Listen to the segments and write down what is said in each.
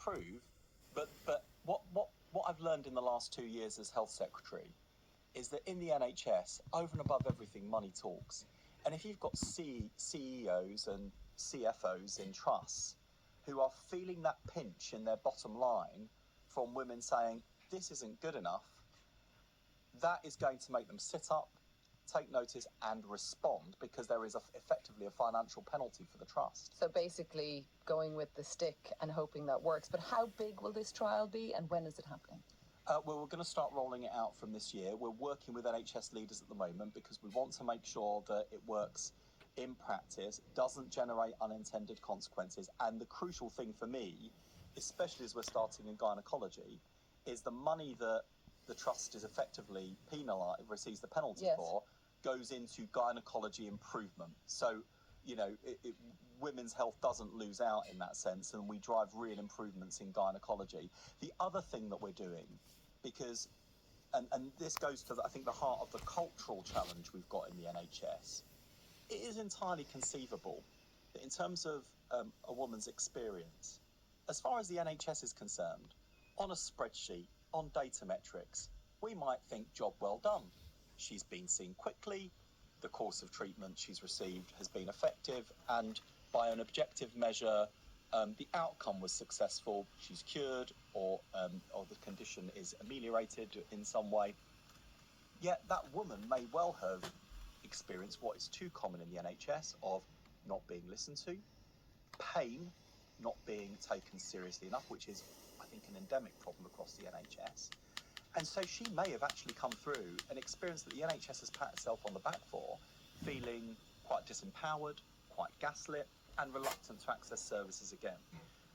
improve, but what I've learned in the last 2 years as health secretary is that in the NHS, over and above everything, money talks. And if you've got CEOs and CFOs in trusts who are feeling that pinch in their bottom line from women saying, this isn't good enough, that is going to make them sit up, take notice and respond, because there is effectively a financial penalty for the trust. So basically going with the stick and hoping that works. But how big will this trial be and when is it happening? Well, we're going to start rolling it out from this year. We're working with NHS leaders at the moment because we want to make sure that it works in practice, doesn't generate unintended consequences. And the crucial thing for me, especially as we're starting in gynecology, is the money that the trust is effectively penalised, receives the penalty for, goes into gynecology improvement. So, you know, women's health doesn't lose out in that sense, and we drive real improvements in gynecology. The other thing that we're doing, because, and this goes to, I think, the heart of the cultural challenge we've got in the NHS, it is entirely conceivable that in terms of a woman's experience, as far as the NHS is concerned, on a spreadsheet, on data metrics, we might think job well done. She's been seen quickly, the course of treatment she's received has been effective, and by an objective measure, the outcome was successful, she's cured, or the condition is ameliorated in some way. Yet that woman may well have experienced what is too common in the NHS of not being listened to, pain, not being taken seriously enough, which is, I think, an endemic problem across the NHS. And so she may have actually come through an experience that the NHS has pat itself on the back for, feeling quite disempowered, quite gaslit, and reluctant to access services again.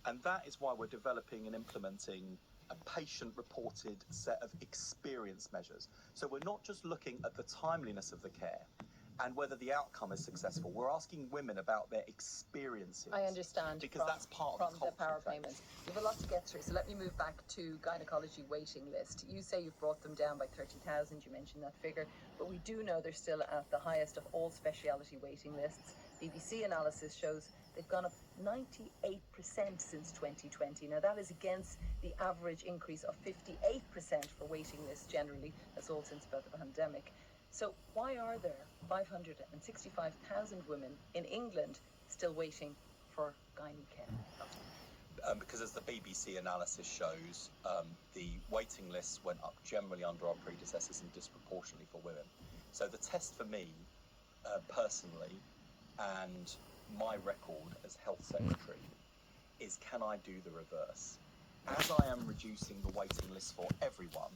And that is why we're developing and implementing a patient-reported set of experience measures. So we're not just looking at the timeliness of the care and whether the outcome is successful. We're asking women about their experiences. I understand. Because that's part of the power payments. You have a lot to get through, so let me move back to gynecology waiting list. You say you've brought them down by 30,000, you mentioned that figure, but we do know they're still at the highest of all speciality waiting lists. BBC analysis shows they've gone up 98% since 2020. Now that is against the average increase of 58% for waiting lists generally. That's all since about the pandemic. So why are there 565,000 women in England still waiting for gynae care? Because as the BBC analysis shows, the waiting lists went up generally under our predecessors and disproportionately for women. So the test for me, personally, and my record as health secretary is, can I do the reverse? As I am reducing the waiting list for everyone,